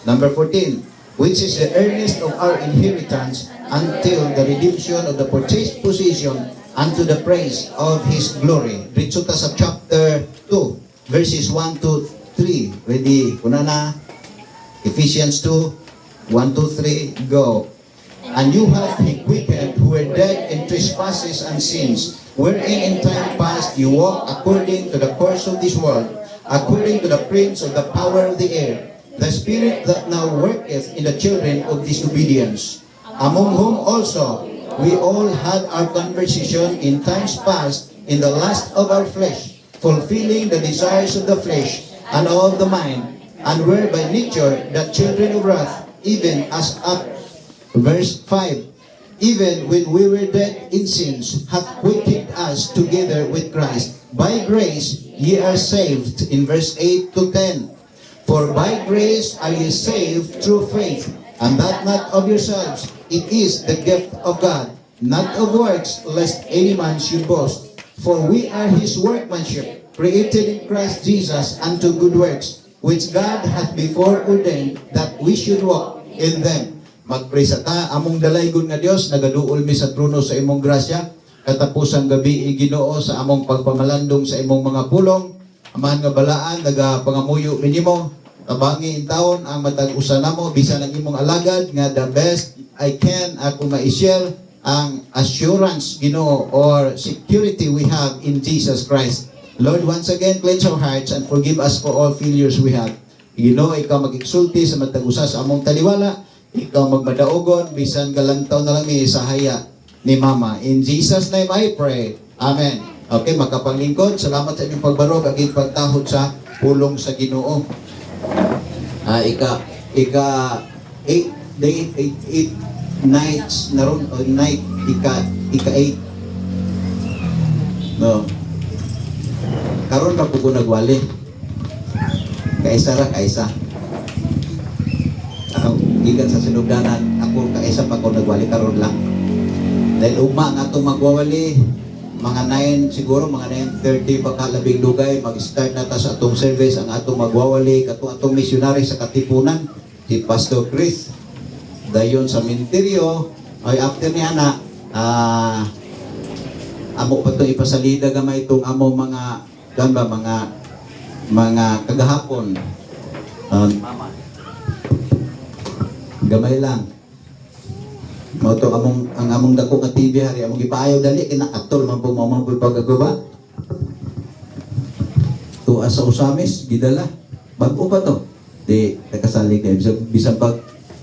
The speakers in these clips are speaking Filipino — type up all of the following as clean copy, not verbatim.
Number 14, which is the earnest of our inheritance until the redemption of the purchased possession unto the praise of His glory. Dito ta sa chapter 2, verses 1 to 3. Ready? Kuna na. Ephesians 2, 1 to 3, go. And you have He quickened who were dead in trespasses and sins, wherein in time past you walked according to the course of this world, according to the prince of the power of the air, the spirit that now worketh in the children of disobedience, among whom also we all had our conversation in times past in the lust of our flesh, fulfilling the desires of the flesh and of the mind, and were by nature the children of wrath, even as at verse 5, even when we were dead in sins, hath quickened us together with Christ. By grace ye are saved, in verse 8 to 10. For by grace are ye saved through faith, and that not of yourselves, it is the gift of God, not of works, lest any man should boast. For we are His workmanship, created in Christ Jesus unto good works, which God hath before ordained that we should walk in them. Magpray sa ta, among dalaygon nga Dios, nagaduol mi sa trono sa imong grasya, katapusang gabi Ginoo sa among pagpamalandong sa imong mga pulong, amahan nga balaan, nagapangamuyo minimo, tabangi in taon ang matag usa namo bisan ang imong alagad nga the best I can ako ma-share ang assurance Ginoo or security we have in Jesus Christ. Lord, once again cleanse our hearts and forgive us for all failures we have. Ginoo, ikaw mag-exulti sa matag usa sa among taliwala, ikaw magmadaogon bisan galantaw na lang sa haya ni Mama. In Jesus name I pray. Amen. Okay, makapanglingkod. Salamat sa inyong pagbarog aging pagtahod sa pulong sa Ginoo. Ika 8 nights naron night ika 8 no karon ka pugo nagwali kaisa ako gikan sa sinugdanan ako kaisa pa ko nagwali karon lang dahil ugma nga atong magwawali mga 9 siguro mga 9:30 pagkalabing dugay mag-start na ta sa atong service ang atong magwawali atong missionary sa Katipunan si Pastor Chris dayon sa minteryo ay after niya na amo pa to ipasalida gamay itong amo mga gamba mga kagahapon gamay lang mo to ang among dako ka TV hari among gipaayaw dali kina atol man po mamang pagagawa to asa usamis gidala bag-o pa to di nakasalig kay bisan pag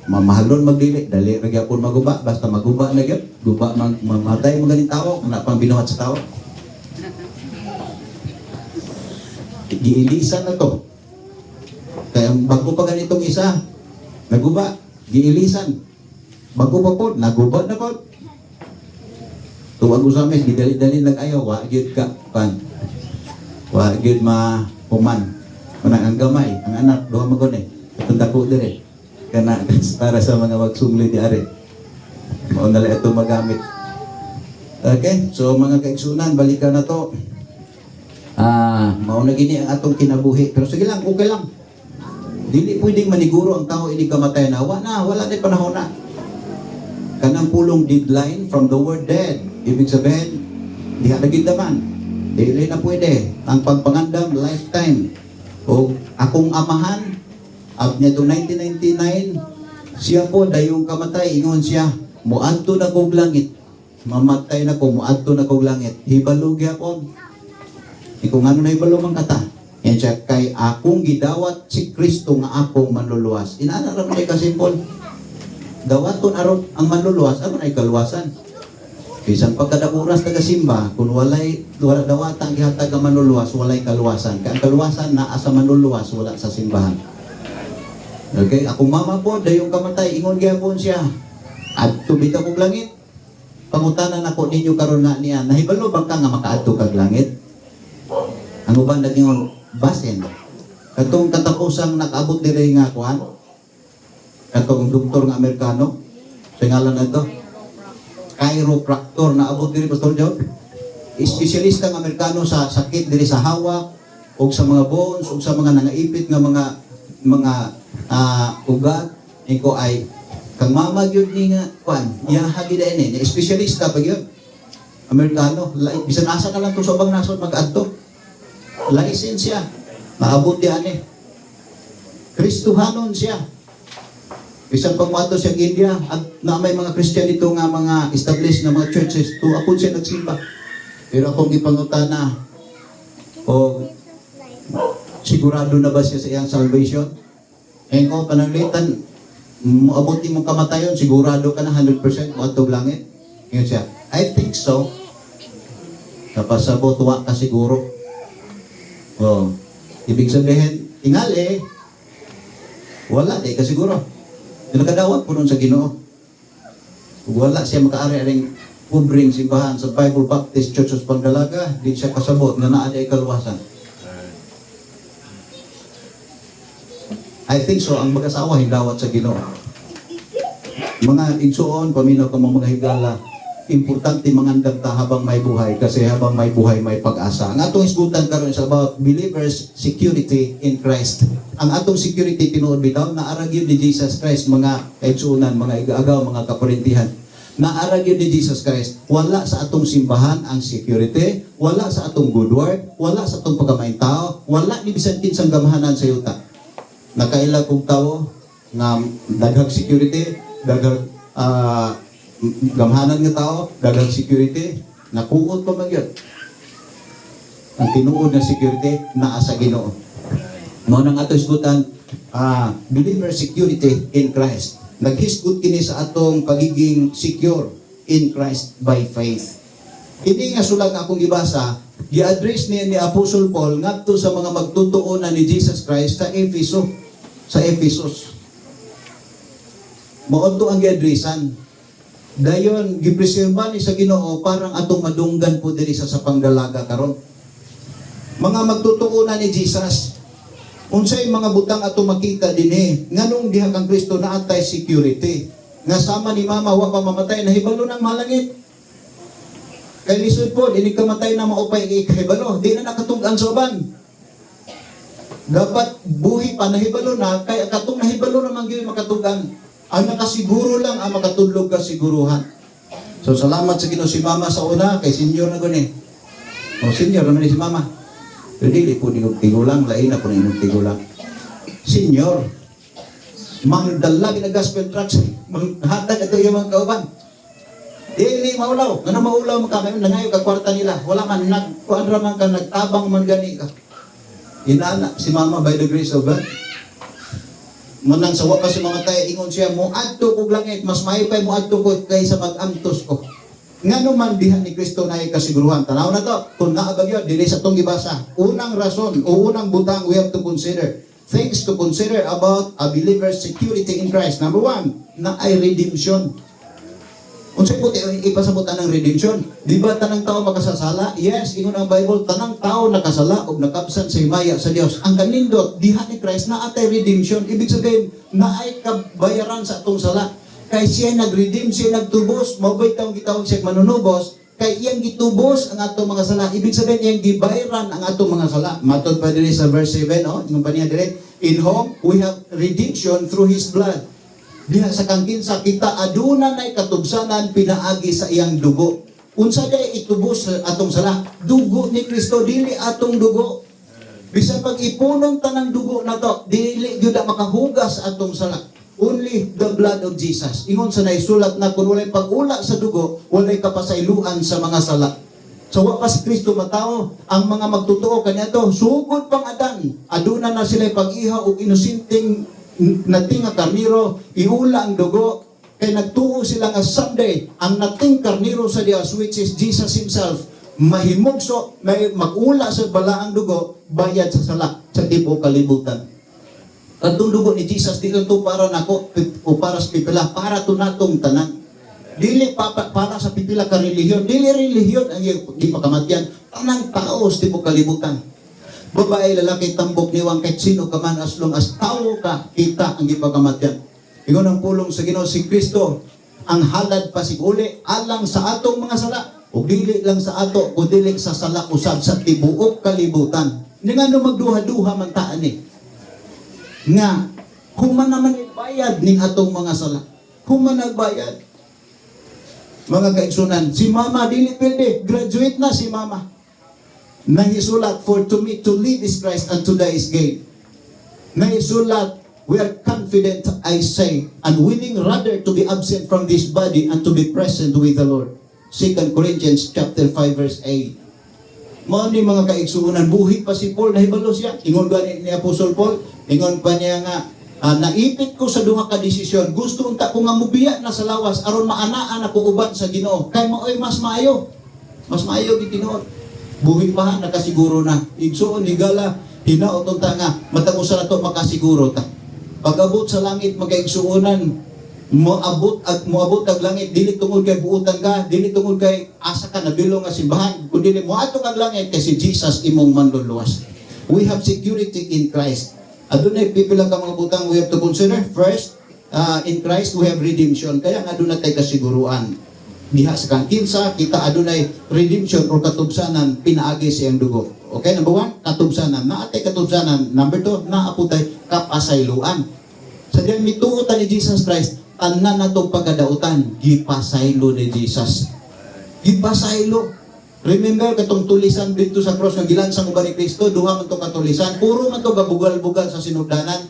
mamahalon magdili dali ra gyapon maguba basta maguba na gyud guba mamatay mga ganing tawo na pang binuhat sa tawo giilisan na to kaya bago pa ganitong isa naguba giilisan bago pa po naguba na po tuwag usamis gidali-dali nag-ayaw wa gyud ka pan wa gyud mahuman manang ang gamay ang anak duha magon tunda ko dire kana para sa mga magsungli di ari mao na lang ito magamit. Okay, so mga kaigsunan balikan na to mao na gini ang atong kinabuhi pero sige lang okay lang dili pwedeng maniguro ang tao ini kamatay na wala na panahon na kanang pulong deadline from the word dead ibig sabihin diha na gid naman dili na pwede ang pagpangandam lifetime o akong amahan ab niya to 1999 siya po dayong kamatay ingon siya muadto na kog langit mamatay na ko muadto na kog langit hibalo gyapon kung ano na hibalo man kata yan siya kay akong gidawat si Kristo nga akong manluluwas inaana ra man ka simple dawaton aron ang manluluwas ano ay kaluwasan bisan pagkada oras tagasimba kung wala dawatan gihatag ang manluluwas walay kaluwasan kay ang kaluwasan naa sa manluluwas wala sa simbahan. Okay, akong mama po, dayong kamatay, ingon gyapon siya. Adto bitaw kog langit. Pangutanan ako ninyo karon na niya. Nahibalo bang ka nga makaadto kag langit? Ang uban nagingon, basin. Katong katapusang nakaabot dire nga kuan. Katong doktor nga Amerikano, sa ngalan na ito, chiropractor na abot dire Pastor John. Espesyalista nga Amerikano sa sakit dire sa hawak, o sa mga bones, o sa mga nangaipit nga mga ugat iko ay kang mamagyod ni nga kwan iya hagi da ini espesyalista pag yun Amerikano bisan asa ka lang to sa ubang nasod mag-adto lisensya maabot di ani Kristohanon siya bisan pag mato siya India at na may mga Christian dito nga mga established na mga churches to apod siya nagsimba pero akong ipangutana o sigurado na ba siya sa iyang salvation ko pananglitan maabot di mong kamatayon, sigurado ka na 100% matog langit. Yun siya. I think so. Napasabot, tuwa ka siguro. Oh. Ibig sabihin, tingali, wala, di ka siguro. Nakadawat po nun sa Ginoo. Wala siya makaari-aring kubring simbahan sa Bible Baptist Church of Pangdalaga, di siya kasabot na naaday kaluwasan. I think so, ang mag-asawa hindawat sa Ginoo. Mga igsuon, paminaw ka mga higala, importante mangandam ta habang may buhay kasi habang may buhay may pag-asa. Ang atong isgutan karon is about believers' security in Christ. Ang atong security tinuod bitaw na arag yun ni Jesus Christ, mga kaigsuonan, mga igaagaw, mga kaparintihan. Na arag yun ni Jesus Christ, wala sa atong simbahan ang security, wala sa atong good work, wala sa atong pagkamain tao, wala ni bisan kinsang gamahanan sa yuta. Nakaila kong tao nga daghang security, daghang gamhanan nga tao, daghang security, nakuot pa man yun. Ang tinuod na security, naa sa Ginoo. Mao nang ato isgutan, believer security in Christ. Naghisgot kini sa atong pagiging secure in Christ by faith. Hindi nga sulat nga akong gibasa, i-address niya ni Apostle Paul ngadto sa mga magtutuonan ni Jesus Christ sa Ephesus. Maunto ang gi-addressan. Dayon gipreserba ni sa Ginoo parang atong madunggan po diri sa Pangdalaga karon. Mga magtutuonan ni Jesus. Unsay mga butang ato makita dinhi nganong diha kang Kristo naatay security. Nga sama ni mama wa pa mamatay nahibalo nang malangit. Kay lisod po dili kamatay na maupay ikahibalo, di na nakatug-an sa uban. Dapat buhi pa nahibalo na kay katong nahibalo naman gyud makatugan. Ang nakasiguro lang ang makatudlog ka siguruhan. So salamat sa Ginoo si mama sa una kay senior na guni. O senior naman ni si mama. Pero dili po ningog tigulang, lain na po ningog tigulang. Senior. Mangdala gina gospel tracks, manghatag ato yung mga kauban. Dili maulaw, ngano maulaw mo kami nangayo ka kwarta nila. Wala man nagkuadra man ka nagtabang man gani ka. Inana si mama by the grace of God. Manang sawa pa si mga tayo, ingon siya, muadto kog langit, mas maipay muadto ko kaysa mag-amtos ko. Ngano man diha ni Kristo na kasiguruhan. Tanaw na to, kung naabagyo, dili sa tong gibasa. Unang rason, o unang butang we have to consider. Things to consider about a believer's security in Christ. Number one, na ay redemption. Unsay puti ipasabutan ng redemption? Di ba tanang tao makasasala? Yes, ingon ang Bible, tanang tao nakasala o nakabsan sa himaya sa Dios. Ang kanindot, diha ni Christ na atay redemption. Ibig sabihin, na ay kabayaran sa atong sala. Kay siya nag-redeem, siya nagtubos, mabay taong gitawag siya manunubos, kay iyang gitubos ang atong mga sala. Ibig sabihin, iyang gibayaran ang atong mga sala. Matod pa din sa verse 7, yung pa niya dire, in whom we have redemption through His blood. Diha sa kangkinsa kita aduna nay katubsanan pinaagi sa iyang dugo. Unsa day itubos sa atong sala? Dugo ni Kristo, dili atong dugo. Bisan pag ipunong tanang dugo na to, dili gyud makahugas atong sala. Only the blood of Jesus. Ingon sa naisulat na kung walay pag-ula sa dugo, walay kapasayloan sa mga sala. So wa pa si Kristo matao, ang mga magtutuo kaniadto sugod pang Adan. Aduna na sila pag-ihaw og inosenteng nating nga karniro, iula ang dugo, kay nagtuo sila nga someday, ang nating karniro sa Dios, which is Jesus Himself, mahimugso, may mag-ula sa balaang dugo, bayad sa sala, sa tipo kalibutan. Katong dugo ni Jesus, di to para nako, o para sa pipila, para to natong tanan. Dili para sa pipila ka relihiyon, dili relihiyon ang di pakamatyan, tanang tao sa tipo kalibutan. Babae, lalaki, tambok, niwang, kahit sino ka man, as long as tao ka, kita ang ipagamatyan. Ingon ang pulong sa Ginoo si Kristo, ang halad pasiguli, alang sa atong mga sala, o dili lang sa ato, o dili sa sala usab sa tibuok kalibutan. Nga no magduha-duha man taan eh. Nga, Human naman ibayad ning atong mga sala. Human nagbayad. Mga kaigsunan, si mama dili pwede, graduate na si mama. Nahisulat, for to me to live is Christ and to die is gain. Nahisulat, we are confident, I say, and willing rather to be absent from this body and to be present with the Lord. 2 Corinthians chapter 5 verse 8. Mao ni mga kaigsunan, buhi pa si Paul, nahibalo siya. Ingon gani ni Apostol Paul, ingon pa niya nga, naipit ko sa duha ka desisyon. Gusto unta ko nga mubiya na sa lawas aron maanaan ako uban sa Ginoo. Kay maoy mas maayo. Mas maayo gid tinuod. Buhi pa nakasiguro na. Igsuon higala hinaot unta nga matag usa nato makasiguro ta. Pag-abot sa langit magaigsuonan moabot ag langit dili tungod kay buutan ka, dili tungod kay asa ka nabilong nga simbahan, kundi moadto kag langit kay si Jesus imong manluluwas. We have security in Christ. Adunay pipila ka mga butang we have to consider. First, in Christ we have redemption. Kaya nga adunay tay kasiguruan. Diha sa kangkinsa, kita adunay redemption or katubsanan pinaagi sa iyang dugo. Okay, number 1, katubsanan. Naatay katubsanan. Number 2, naaputay kapasayloan. Sa diyan mituotan ni Jesus Christ, tanan natong pagkadautan, gipasaylo ni Jesus. Gipasaylo. Remember katong tulisan dito sa cross nga gilansang uban ni Kristo, duha man to katulisan, puro man to gabugal-bugal sa sinugdanan.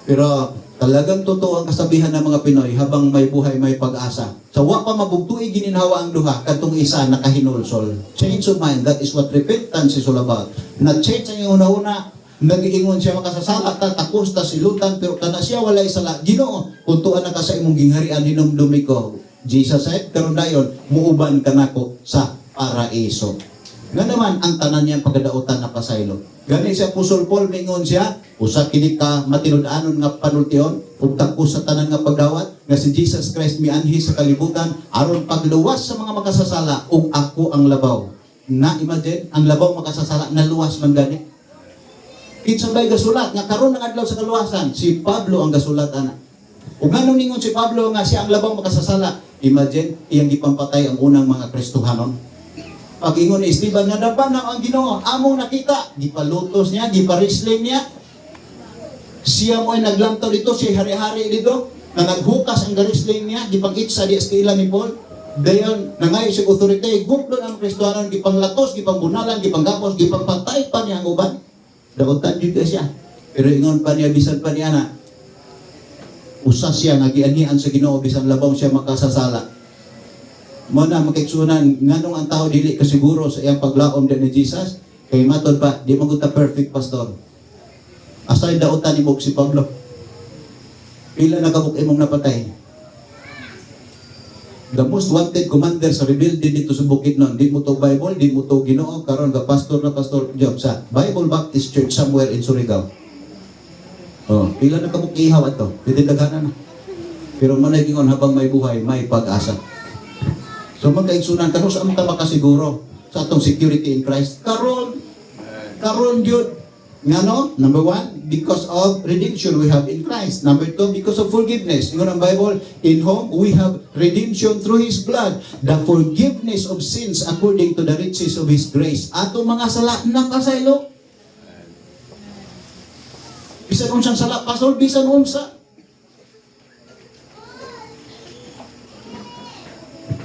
Pero talagang totoo ang kasabihan ng mga Pinoy, habang may buhay may pag-asa. Sa wa pa mabugtuig gininhawa ang duha, katong isa nakahinulsol. Change of mind, that is what repentance is all about. Na-change ang una-una, nag-iingon siya makasasala ta, takos ta silutan, pero kana siya walay sala. Ginoo, kung tuan na ka sa imong gingharian hinumdumi ko. Jesus said, karon dayon muuban ka nako sa paraiso. Nga naman, ang tanan niyang pagkadautan na pasaylo. Gani si Apostol Paul, mingon siya, usa kini ka matinud-anon nga panultion, ug tapos sa tanan nga pagdawat, nga si Jesus Christ mianhi sa kalibutan, aron pagluwas sa mga makasasala, ug ako ang labaw. Na imagine, ang labaw makasasala, naluwas man gani. Kinsa bay gasulat, nga karon ng adlaw sa kaluwasan, si Pablo ang gasulat ana. Ug nganong ningon si Pablo nga siya ang labaw makasasala, imagine, iyang gipampatay ang unang mga Kristohanon. Pag-ingon ni Esteban nga daban na ang Ginoo, among nakita, gipalutos niya, giparisling niya. Siya mo ay naglantaw dito, siya hari-hari dito, na naghukas ang garisling niya, gipag-itsa di eskila ni Paul. Dayon, nangayo siya authority, guplo ng Kristohanon, gipanglatos, gipangbunalan, gipanggapos, gipangpatay pa niya ang uban. Daotan juga siya. Pero ingon pa niya, bisan pa niya na, usa siya nga gianihan sa Ginoo, bisan labaw siya makasasala. Muna makaigsunan nganong ang tao dili kasiguro sa iyang paglaom din ni Jesus kay matod pa di magunta perfect pastor. Asay daotan ni si Pablo. Pila na kabuk imong napatay. The most wanted commander sa rebelde dito sa bukid nun. Di mo to Bible, di mo to Ginoo, karon ga pastor na pastor job sa Bible Baptist Church somewhere in Surigao. Oh, pila na kabuk ihaw ato. Pwede daghanan na. Pero manay gingon habang may buhay, may pag-asa. So magkaigsunan karon sa amta makasiguro sa atong security in Christ. Karon yun. Ngano? Number 1, because of redemption we have in Christ. Number 2, because of forgiveness. Ingon ang Bible, in whom we have redemption through His blood, the forgiveness of sins according to the riches of His grace. Atong mga sala nakasaylo. Bisan unsang sala, pastor, bisan unsa.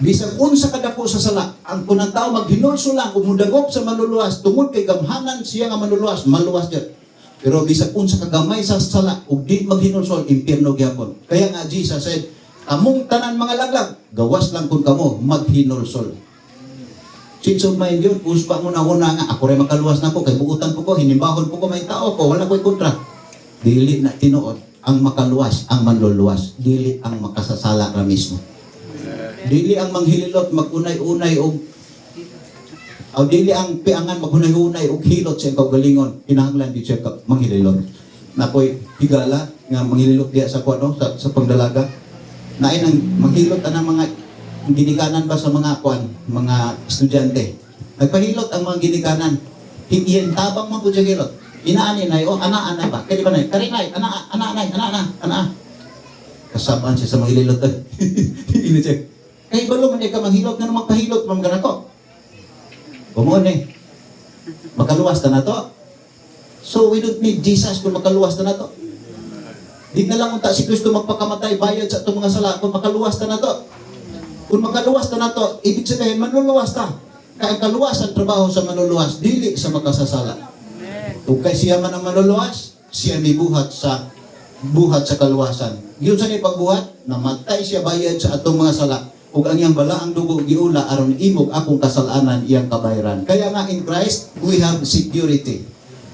Bisag unsa kadako sa sala, ang kunang tao maghinulso lang kung mudagop sa manluluwas, tungod kay gamhanan siya nga manluluwas, maluwas diyan. Pero bisag unsa kagamay sa sala, ug di maghinulso, impierno gyapon. Kaya nga Jesus said, among tanan mga laglag, gawas lang kun kamo maghinulsol. Change of mind yun, uspa mo na una nga, ako rin makaluwas na ko, kay buutan po ko, hinimbahon po ko, may tao ko, wala ko'y kontra. Dili na tinuod, ang makaluwas, ang manluluwas, dili ang makasasala ra mismo. Dili ang manghilot magunay-unay og dili ang piangan magunay-unay og hilot sa kaugalingon kinahanglan di siya manghilot. Nakoy higala nga manghilot diya sa kuno sa pagdalaga. Naay nang manghilot anang mga ginikanan ba sa mga mga estudyante. Nagpahilot ang mga ginikanan. Higiyan tabang man pud siya hilot. Inaani nay o ana-ana ba? Kadi ba nay? Kari nay, ana. Kasabaan siya sa manghilot. Ini siya. Kay balo man ka manghilot nga magpahilot man ganato. Bumoon makaluwas ta nato. So we don't need Jesus kung makaluwas ta nato. Di na lang unta si Kristo magpakamatay bayad sa itong mga sala kung makaluwas ta na to. Kung makaluwas ta na to, ibig sabihin manluluwas ta. Kaya ang kaluwasan trabaho sa manluluwas, dili sa makasasala. Kung kay siya man ang manluluwas, siya may buhat sa kaluwasan. Yun sa niya pagbuhat, namatay siya bayad sa atong mga sala. Ug ang iyang balaang dugo giula aron imog akong kasalanan iyang kabayaran. Kaya nga in Christ, we have security.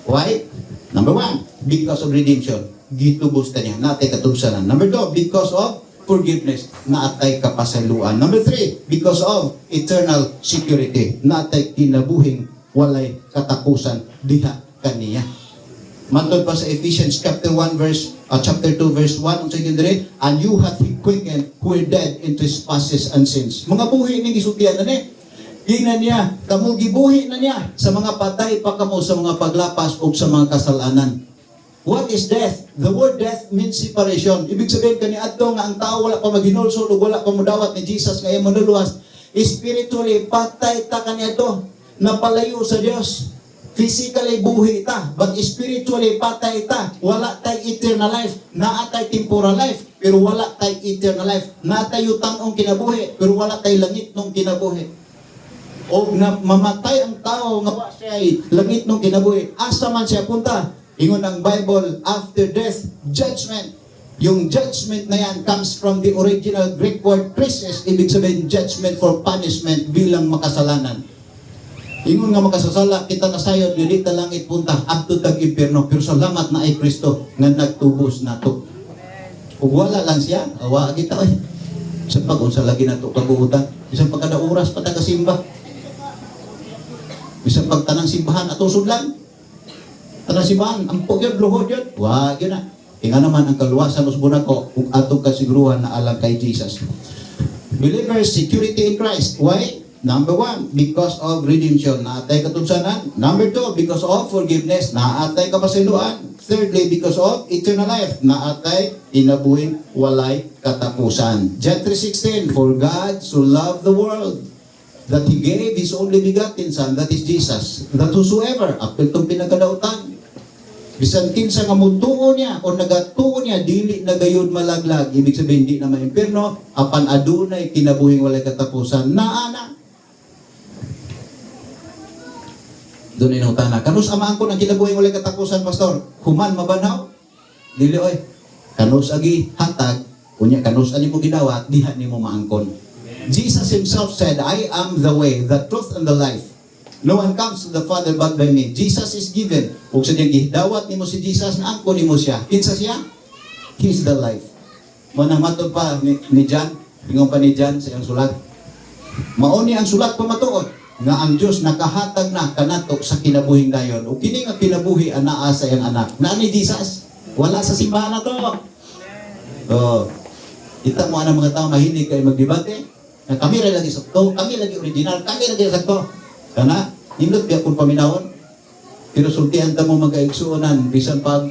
Why? Number 1, because of redemption. Gitubos ta niya, natay katubsanan. Number 2, because of forgiveness, naatay kapasaluan. Number 3, because of eternal security, naatay kinabuhing walay katapusan diha kaniya. Mantod pa sa Ephesians chapter 2 verse 1 ang sige dire, and you hath he quickened who were dead in trespasses and sins. Mga buhi ning gisultihan na ni. Ingnan niya, kamo gibuhi na niya sa mga patay pa kamo sa mga paglapas o sa mga kasalanan. What is death? The word death means separation. Ibig sabihin kaniadto nga ang tao wala pa maghinulsol o wala pa modawat ni Jesus nga imo manluluwas. Spiritually patay ta kaniadto, napalayo sa Dios. Physically buhi ta, but spiritually patay ta. Wala tay eternal life, naa tay temporal life, pero wala tay eternal life. Na tay utang-ong kinabuhi, pero wala tay langit nung kinabuhi. O na mamatay ang tao nga wa siya langit nung kinabuhi. Asa man siya punta? Ingon ang Bible, after death, judgment. Yung judgment na yan comes from the original Greek word krisis, ibig sabihin judgment for punishment bilang makasalanan. Ingon nga makasasala, kita nasayod, dili ta langit punta, adto tag impierno, pero salamat na ay Kristo nga nagtubos nato. Ug wala lang siya, awa kita oy. Sa pag-unsa lagi nato kabuutan, bisan pag kada oras pa ta kasimba. Bisan pag tanang simbahan atong sudlan. Tanang simbahan, ang pogyon luhod yun. Wa gyud na. Tinga naman ang kaluwasan usbon ko ug atong kasiguruhan na alang kay Jesus. Believers security in Christ. Why? Number 1, because of redemption, naatay katubsanan. Number 2, because of forgiveness, naatay kapasiluan. Thirdly, because of eternal life, naatay inabuhin walay katapusan. John 3:16, for God so loved the world that He gave His only begotten Son, that is Jesus, that whosoever, after itong pinagkadautan, bisan kinsa nga mutuo niya o nagatuo niya dili na gayud malaglag, ibig sabihin di na maimpierno, apan adunay kinabuhing walay katapusan. Naana doon inutana. Kanus amaan ko ng kinabuhi walay katapusan, pastor? Human mabanaw? Dili oy. Kanus agi hatag, unya kanus ani mo gidawat, diha nimo maangkon. Jesus himself said, I am the way, the truth, and the life. No one comes to the Father but by me. Jesus is given. Ug sa diyang gidawat nimo si Jesus, naangkon nimo siya. Kinsa siya? He is the life. Manang matod pa ni John, ingon pa ni John sa iyang sulat. Mauni ang sulat pa matuod nga ang Diyos nakahatag na kanato sa kinabuhing dayon. O kini nga kinabuhi anaa sa iyang anak. Na ni Jesus, wala sa simbahan na to. Kita mo ang mga tao mahilig kayo magdebate. Na kami rin lagi sakto, kami lagi original, kami lagi sakto. Kana, nindot biya kung paminawon. Pero sultihan ta mo magkaigsuonan, bisan pag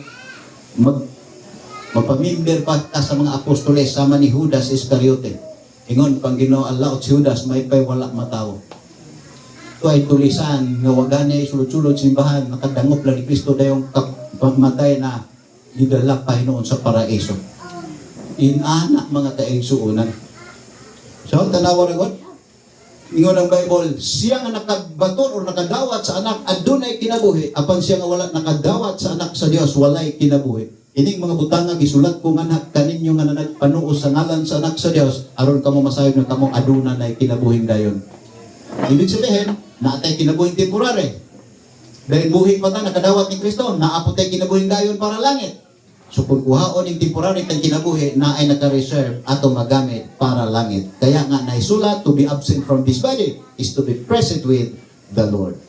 magpamimber pa ka sa mga apostoles sama ni Judas Iscariote. Ingon, pang Ginoo Allah si Judas, may pay wala matawo. Ito ay tulisan, nga wagane sulod-sulod simbahan, nakadangop lang ni Kristo dayong pagmatay na gidala pa hinoon sa paraiso. Inanak mga kaigsuonan. So, tanawa rin ko, ingon ang Bible, siya nga nakabaton o nakadawat sa anak, adunay kinabuhi, apan siya nga wala nakadawat sa anak sa Dios, walay kinabuhi. Ining mga butanga gisulat ko nga kaninyo nga nagpanuos sa ngalan sa anak sa Dios, aron kamo masayod nga kamong aduna na kinabuhing dayon. Ibig sabihin, naatay kinabuhing temporary. Dahil buhi pa ta, nakadawat ni Kristo, naapotay kinabuhing dayon para langit. So kung kuhaon yung temporary tang kinabuhi, na ay naka-reserve ato magamit para langit. Kaya nga naisulat, to be absent from this body is to be present with the Lord.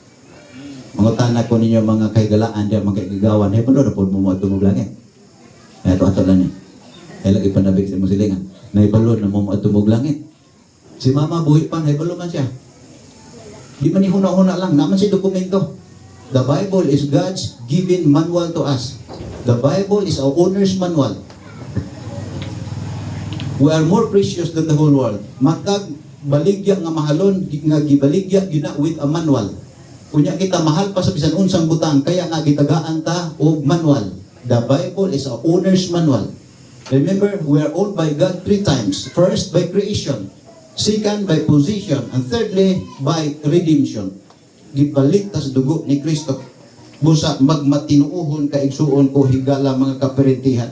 Mga tanak ko ninyo mga kaigalaan diyan, mga kaigawan, hey, palo na po mo matumog langit. Ito ato lang niya. Ay lagi panabik sa musilingan. Naibalo na mo matumog langit. Si mama buhi pa, naibalo man siya. Di man huna-huna lang, naman si dokumento. The Bible is God's given manual to us. The Bible is our owner's manual. We are more precious than the whole world. Matag baligya nga mahalon, nga gibaligya gina with a manual. Kunya kita mahal pa sa bisan unsang butang, kaya nga gitagaan ta og manual. The Bible is our owner's manual. Remember, we are owned by God three times. First, by creation. Second, by position. And thirdly, by redemption. Gipalit tas dugo ni Kristo. Busa magmatinuuhon ka igsuon ko higala mga kaperentihan.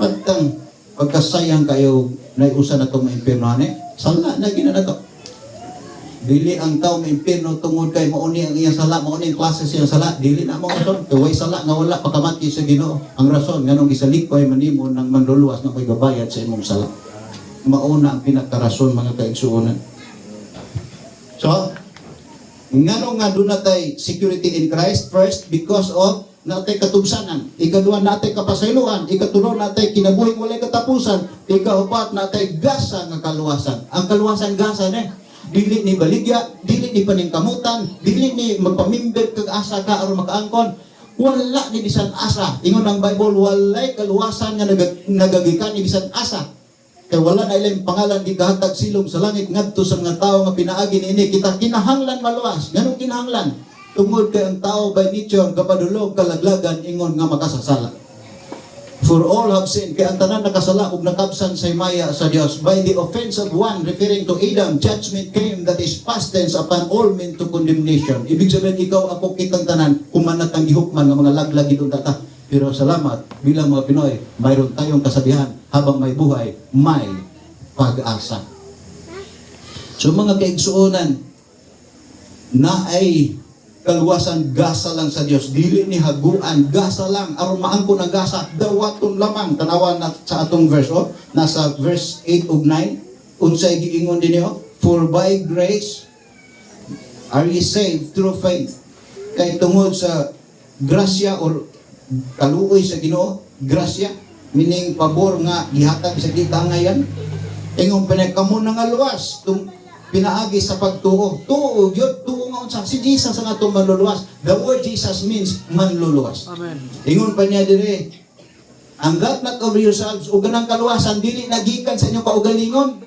At ang pagkasayang kayo na iusa na itong impirnohan sala na gina na to. Dili ang tao may impirno tungod kay mauni ang iyang sala, mauni ang klase siyang sala, dili na mo rason. Kaway sala nga wala pakamati sa Ginoo. Ang rason nganong gisalikoy manimo ng manluluwas ng pagbabayad sa imong sala. Mauna ang pinakarason mga kaigsuonan. So, ngano nga doon natay security in Christ? First, because of natay katubsanan. Ikaduha, natay kapasayloan. Ikatulo, natay kinabuhing walay katapusan. Ikaupat, natay gasa nga kaluwasan. Ang kaluwasan gasa dili ni baligya, dili ni paningkamutan, dili ni magpamimbit kag asa ka aron makaangkon. Wala ni bisan asa. Ingon ang Bible, walay kaluwasan nga nagagikan ni bisan asa. Kay wala na ilang pangalan gigahatag silong sa langit ngadto sa mga tao nga pinaagi niini kita kinahanglan maluwas. Ganun kinahanglan. Tungod kay ang tao by nature gapadulog kalaglagan ingon nga makasasala. For all have sinned, kay ang tanan nakasala ug nakabsan sa himaya sa Dios. By the offense of one, referring to Adam, judgment came that is past tense upon all men to condemnation. Ibig sabihin, ikaw ako kitang tanan kumanat ang gihukman nga mga laglag idong tata. Pero salamat, bilang mga Pinoy, mayroon tayong kasabihan, habang may buhay, may pag-asa. So mga kaigsuonan, na ay kaluwasan gasa lang sa Dios, dili ni haguan gasa lang aron maangkon ang gasa dawaton lamang. Tanawan na sa atong verse nasa verse 8 ug 9 unsay giingon dinhi for by grace are ye saved through faith. Kay tungod sa grasya or kaluoy sa Ginoo, grasya meaning pabor nga gihatag sa kita ngayon. Ingon pinagkamo nga luwas pinaagi sa pagtuo. Tuo, yun, tuo nga unsa. Si Jesus ang atong manluluwas. The word Jesus means manluluwas. Amen. Ingon pa niya dire, ang God not of yourselves, o ganang kaluwasan, dili nagikan sa inyong kaugalingon.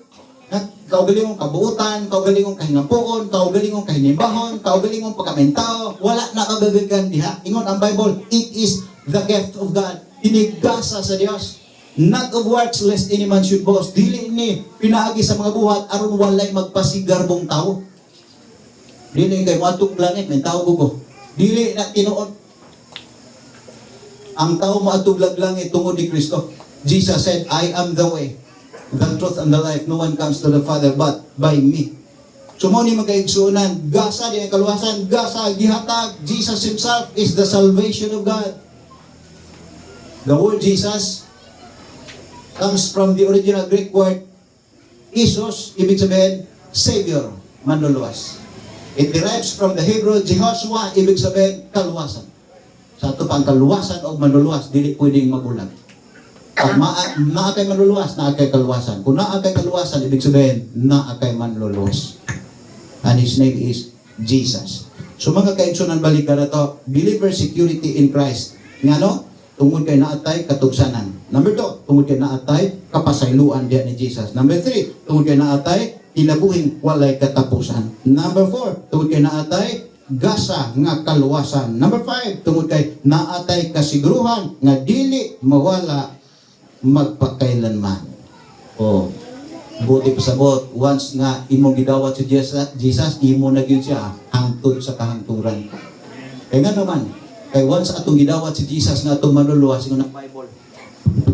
Kaugalingon kabuutan, kaugalingon kahingapuon, kaugalingon kahinimbahon, kaugalingon pagkamentao, wala na kagagikan diha. Ingon ang Bible, it is the gift of God. Inigasa sa Dios. Not of works lest any man should boast. Dili ni pinaagi sa mga buhat aron walay magpasigarbong tao. Dili kay moadtong langit may tao gugo. Dili na tinuod. Ang tao moadtong langit tungod ni Kristo. Jesus said, I am the way, the truth and the life. No one comes to the Father but by me. So mo ni magkaigsuonan, gasa di ang kaluwasan, gasa gihatag. Jesus himself is the salvation of God. The word Jesus comes from the original Greek word Isos, ibig sabihin Savior, manluluwas. It derives from the Hebrew Jehoshua, ibig sabihin kaluwasan. Sa ito pa ang kaluwasan o manluluwas, dili pwedeng magulang. Pag naakay manluluwas, naakay kaluwasan. Kung naakay kaluwasan, ibig sabihin naakay manluluwas. And His name is Jesus. So mga kaigsunan, balikan na to, believer security in Christ. Nga no? Tungod kay naatay katugsanan. Number 2, tungod kay naatay kapasayloan diya ni Jesus. Number 3, tungod kay naatay kinabuhing walay katapusan. Number 4, tungod kay naatay gasa nga kaluwasan. Number 5, tungod kay naatay kasiguruhan nga dili mawala magpakailanman. Oh, buti pasabot once nga imong gidawat si Jesus imo na gyud siya hangtod sa kahangturan. Kaya nga naman, kay once atong gidawat si Jesus nga atong manluluwas, ingon ang Bible.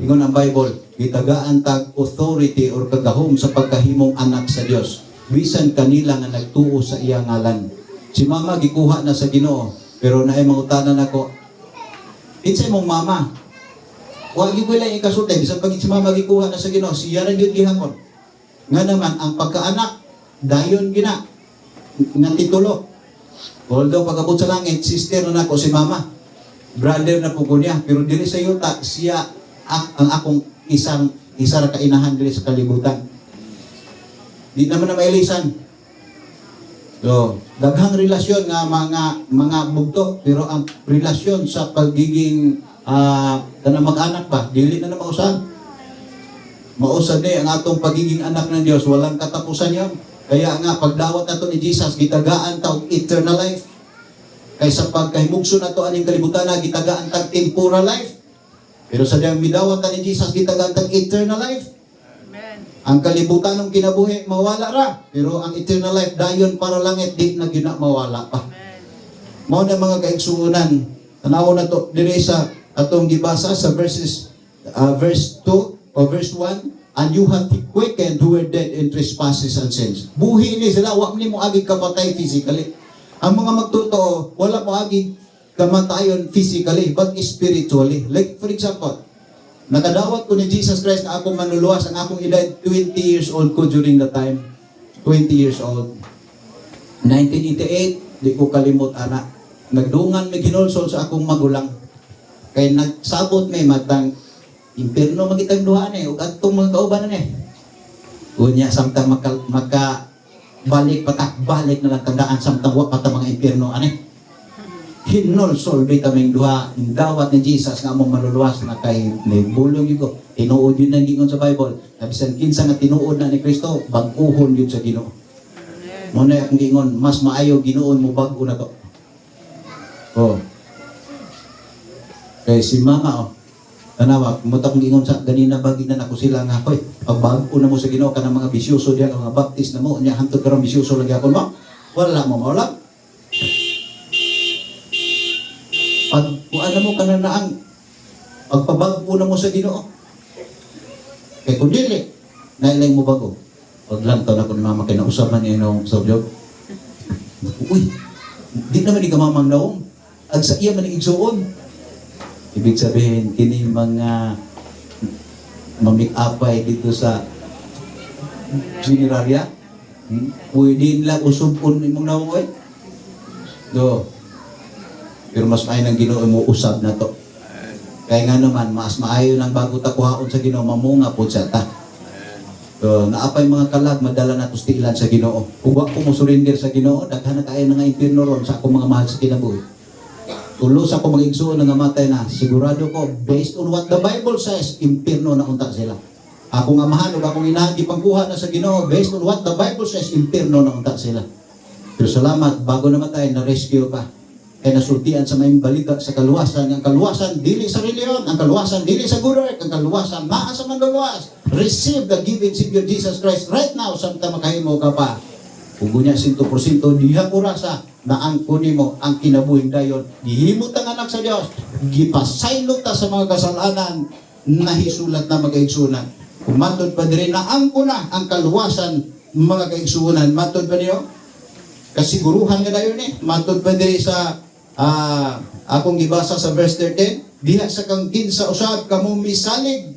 Ingon ang Bible, gitagaan tag authority or kagahom sa pagkahimong anak sa Dios. Bisan kanila nga nagtuo sa iya ngalan. Si mama gikuha na sa Ginoo, pero naay mangutanan nako. Kinsay mong mama? Wa gyud wala ikasulti, bisan pag si mama gikuha na sa Ginoo, siya ra gyud gihangon. Nga naman ang pagkaanak dayon gina nga titulo. Although pagabot sa langit, sister na ako si mama. Brother na po ko niya. Pero dili sa yuta, siya ang akong isa ra kainahan dili sa kalibutan. Di naman na mailisan. So, daghang relasyon nga mga bugto, pero ang relasyon sa pagiging kanang mag-anak ba, dili na mausan. Mausan ni ang atong pagiging anak ng Dios, walang katapusan yan. Kaya nga, pagdawat nato ni Jesus, gitagaan taog eternal life. Kaysa pagkahimugso nato aning kalibutan na, gitagaan tag temporal life. Pero sa diyang midawat ni Jesus gitagantag eternal life. Amen. Ang kalibutan ng kinabuhi mawala ra, pero ang eternal life dayon para langit di na gina mawala pa. Amen. Mao na mga kaigsuonan. Tanaw na to diri sa atong gibasa sa verse 2 o verse 1, and you have quickened who were dead in trespasses and sins. Buhi ni sila, wa ni mo agi kapatay physically. Ang mga magtotoo, wala mo agi kamatayon physically, but spiritually. Like for example, nakadawat ko ni Jesus Christ na akong manluluwas. Ang akong edad, 20 years old ko during the time. 20 years old. 1988, di ko kalimot anak. Nagdungan may ginulsol sa akong magulang. Kaya nagsabot may matang impierno magitang duha ni ug adtong mga kauban na ni. Unya samtang balik balik na lang tandaan samtang wa pa ta mga impierno ani. Hinulsol bitaming duha dawat ni Jesus nga among maluluwas na kay bulong gyud ko. Tinuod yun ang gingon sa Bible. Bisan kinsa nga tinuod na ni Kristo, bag-ohon yun sa Ginoo. Mo na ang gingon, mas maayo Ginoon mo bag-o na to. Oh. Kay si mama tanawa, muta kong gingon sa ganina baginan ako sila nga koy. Pag bago na mo sa Ginoo kanang mga bisyoso diya mga baptist na mo nya hantod karon bisyoso lagi ako mo. Wala mo mawala. Pag kuan mo kana na ang pagpabago na mo sa Ginoo. Kay kun dili nailay mo bago. Pag lang taon ako ni mama kay nausapan niya nung sobyog. Uy, di naman ni kamamang naong. Ag sa iya man igsuon. Ibig sabihin, kini mga mamik-apay dito sa Generalia. Pwede nila usubon imong naoy. Do. Pero mas maayo ng Ginoo mo usab na to. Kaya nga naman, mas maayo ng bago ta kuhaon sa Ginoo, mamunga po sa ta. So, naapay mga kalag, madala na to ilan sa Ginoo. Kung ko mo surrender sa Ginoo, daghan na kayo ng impierno ron sa akong mga mahal sa kinabuhi. Tulos ako mag-igsuon na namatay na, sigurado ko, based on what the Bible says, impierno na unta sila. Ako nga mahal, o akong inahagi pangkuha na sa Ginoo, based on what the Bible says, impierno na unta sila. Pero salamat, bago namatay, na-rescue pa. Ay nasultian sa may balita sa kaluwasan. Ang kaluwasan, dili sa reliyon. Ang kaluwasan, dili sa good work. Ang kaluwasan, naa sa manluluwas. Receive the giving Savior Jesus Christ right now, samta makahimo ka pa. Kung niya 100% diha kurasa na ang kunimo ang kinabuhing dayon, gihimot ang anak sa Dios, gipasaylot ta sa mga kasalanan na hisulat na magaigsunan. Kung matod pa diri na ang kuna ang kaluwasan mga kaigsunan, matod pa niyo kasiguruhan nga dayon ni matod pa diri sa akong gibasa sa verse 13, diha sa kang kinsa usab kamo misalig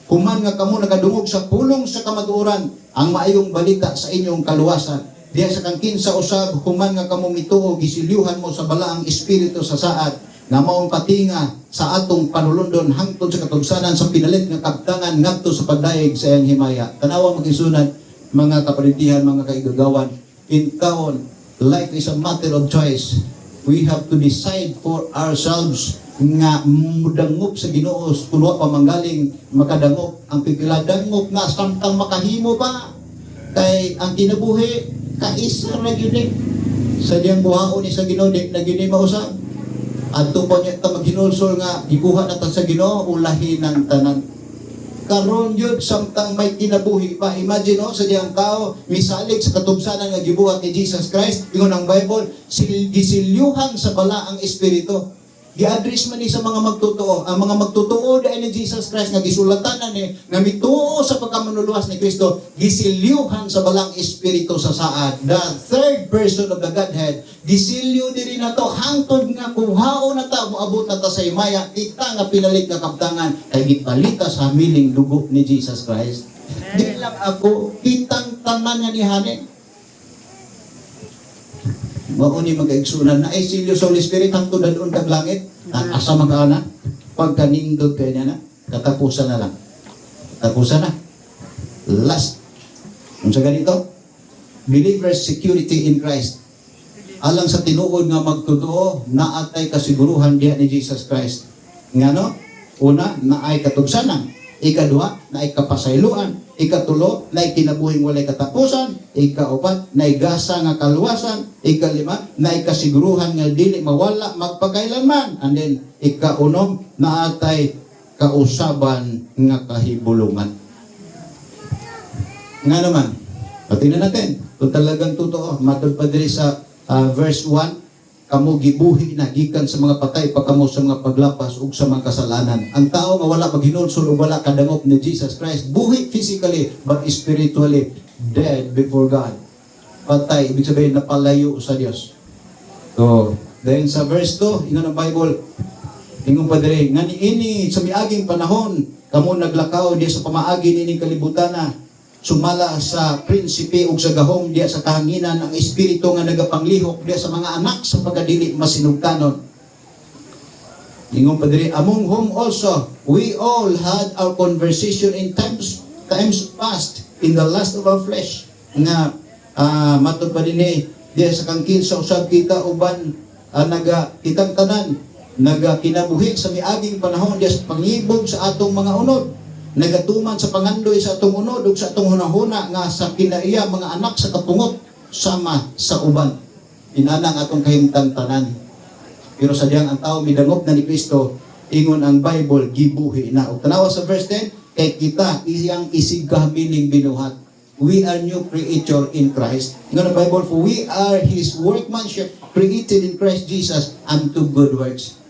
kuman nga kamo nakadungog sa pulong sa kamatuoran ang maayong balita sa inyong kaluwasan. Diya sa kang kinsa usab human nga kamo mituo gisilyuhan mo sa balaang espiritu sa saad nga maong patinga sa atong panulundon hangtod sa katugsanan sa pinalit nga kabtangan ngadto sa pagdaig sa iyang himaya. Tanawa magisunan mga kaparintihan, mga kaigagawan, in town, life is a matter of choice. We have to decide for ourselves nga mudangop sa Ginoo kuno pa manggaling makadangop ang pipila dangop na samtang makahimo pa kay ang kinabuhi kaisa ra gyud sa diyang buhaon ni sa Ginoo di na gyud mausab adto pa niya ta maghinulsol nga gikuha na ta sa Ginoo ulahi ng tanan karon yun samtang may kinabuhi pa. Imagine sa diyang tao misalig sa katubsanan nga gibuhat ni Jesus Christ ingon ang Bible gisilyuhan sa bala ang espiritu. Gi-address man ni sa mga magtotoo. Ang mga magtotoo dahil ni Jesus Christ nga gisulatan ni nga mituo sa pagkamanuluwas ni Kristo, gisilyuhan sa balang espiritu sa saad. The third person of the Godhead, gisilyo diri na to hangtod nga kuhao na ta moabot na ta sa himaya kita nga pinalit nga kabtangan kay gipalita sa miling dugo ni Jesus Christ. Di lang ako kitang tanan nga ni hanin. Mauni mag-igsunan na ay silyo sa Holy Spirit hangtod doon kag langit at asa mag-ana pagkanindot kay niya na katapusan na lang last unsa ganito believers security in Christ alang sa tinuod nga magtotoo naatay kasiguruhan diha ni Jesus Christ ngano una naay katugsanan ikaduha naay kapasayloan ikatulo naay kinabuhing walay katapusan ikaupat naay gasa nga kaluwasan ikalima naay kasiguruhan nga dili mawala magpakailanman and then ikaunom naatay kausaban nga kahibulungan. Nga naman, tingnan natin, kung talagang totoo, matod pa diri sa verse 1, kamo gibuhi na gikan sa mga patay pagkamo sa mga paglapas ug sa mga kasalanan. Ang tao nga wala paghinulsol ug wala kadangop ni Jesus Christ, buhi physically but spiritually dead before God. Patay, ibig sabihin napalayo sa Dios. So, then sa verse 2, ingon ang Bible, ingon pa diri, nga niini sa miaging panahon kamo naglakaw diya sa pamaagi nining kalibutan na sumala sa prinsipe ug sa gahom diya sa kahanginan ang espiritu nga nagapanglihok diya sa mga anak sa pagdili masinugtanon. Ingon pa diri, among whom also we all had our conversation in times past in the lust of our flesh, nga matod pa dinhi diya sa kangkin sa usab kita uban kitang tanan kinabuhi sa miaging panahon diya sa pangibog sa atong mga unod, nagatuman sa pangandoy sa atong unod ug sa atong hunahuna nga sa kinaiya mga anak sa kapungot sama sa uban. Inana ang atong kahimtang tanan. Pero sadyang ang tao midangop na ni Kristo, ingon ang Bible gibuhi na. Ug tanawa sa verse 10, kay kita iyang isigahmining binuhat. We are new creature in Christ. Ingon ang Bible, for we are His workmanship created in Christ Jesus unto good works.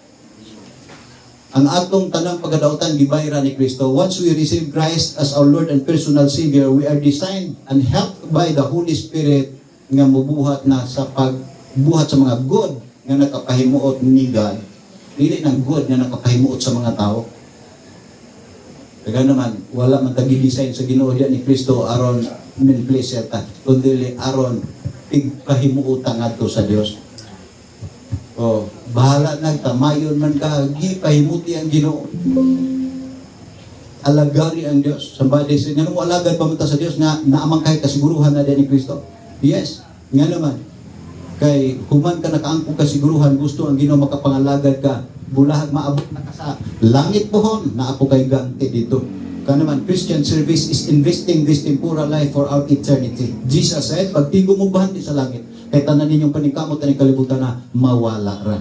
Ang atong tanang pagkadautan gibayra ni Kristo. Once we receive Christ as our Lord and personal Savior, we are designed and helped by the Holy Spirit nga mubuhat na sa pagbuhat sa mga good nga nakapahimuot ni God. Dili ng good nga nakapahimuot sa mga tao. Kaya naman, wala man tagi-design sa Ginoo diya ni Kristo aron men pleasure ta, kundi aron pigpahimuotan ngadto sa Dios. Oh, bahala na tamayon man ka, gipahimuti ang Ginoo. Alagari ang Dios. Somebody said, nga mo alagad pamunta sa Dios nga naamang kay kasiguruhan na din ni Kristo. Yes, nga naman. Kay human ka nakaangkong kasiguruhan, gusto ang Ginoo makapangalagad ka, bulahag maabot na ka sa langit pohon, naapo kay ganti dito. Kaya naman, Christian service is investing this temporal life for our eternity. Jesus said, pagtigo mo bahandi sa langit, kay tanan ninyong paningkamot na kalibutan na mawala ra.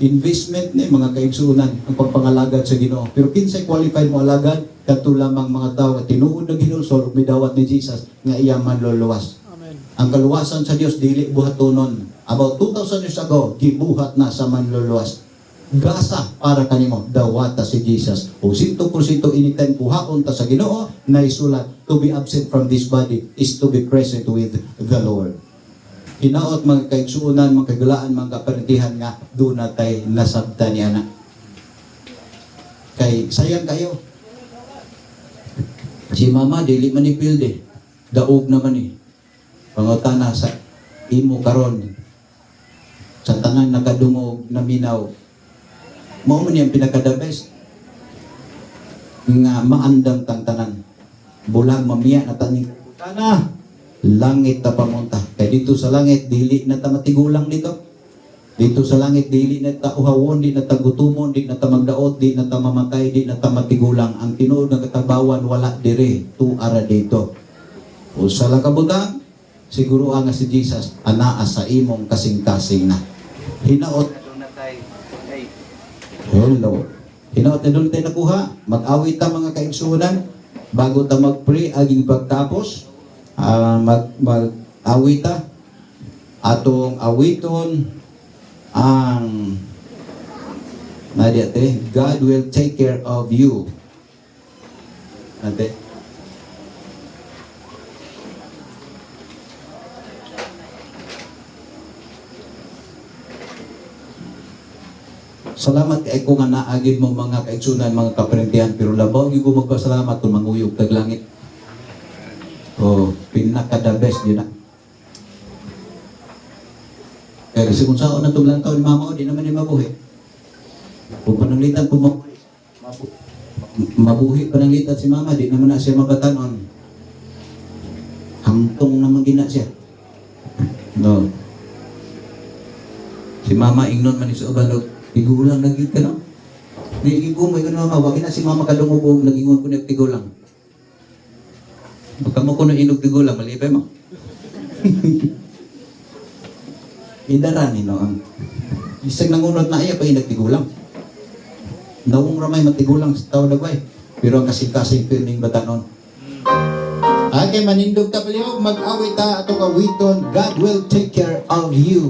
Investment ni mga kaigsunan ang pagpangalagad sa Ginoo. Pero kinsay qualified mo alagad, kadto lamang mga tao at tinuod na ginulsol ug midawat ni Jesus nga iya man luluwas. Amen. Ang kaluwasan sa Dios dili buhatonon. About 2,000 years ago, gibuhat na sa manluluwas. Gasa para kanimo dawata si Jesus. O 100% anytime kuhaon ta sa Ginoo na isulat, to be absent from this body is to be present with the Lord. Hinaot mga kaigsuunan, mga kagalaan, mga kaparintihan nga doon natay nasabta ni anak. Kay sayang kayo. Si mama dili man ni pilde. Daog naman ni. Pangutana sa imo karon sa tanan nakadungog na minaw. Mao man yang pinaka-the best nga maandam tang tanan. Bulag mamiya na taning kana langit ta pamunta. Kay dito sa langit dili na ta matigulang dito. Dito sa langit dili na ta uhawon, di na ta gutumon, di na ta magdaot, di na ta mamatay, di na ta matigulang. Ang tinuod nga katabawan wala dire tu ara dito. Usa lang kabutang siguro nga si Jesus anaa sa imong kasing-kasing na. Hinaot na tay. Hello. Hinaot na doon tayo nakuha. Mag-awit ta mga kaigsunan bago ta mag-pray aging pagtapos. Mag-awita atong awiton ang nadiyate, God will take care of you. Ate. Salamat kay ko nga naagid mo mga kaigsunan, mga kaparintihan, pero labaw gyud ko magpasalamat kung manguyog tag langit. Oh, pinaka-the best yun na. Kaya kasi kung saan na itong lantaw ni mama ko, di naman yung mabuhi. Kung pananglitan po mabuhi pananglitan si mama, di naman na siya mabatanon. Hangtong naman gina siya. No. Si mama ingnon man sa ubalog, tigulang lagi ka no? Naigigo mo, ikaw na mama, wag na si mama kadungog, nagingon ko na tigulang. Baka mo ko nung inog tigulang, malipay mo. Idaran, no? Isang nangunod na iya pa inagtigulang. Nawong ramay matigulang sa tao dagway. Pero ang kasing-kasing pirning batanon. Okay, manindog ta paliw, mag-awit ta atong awiton, God will take care of you.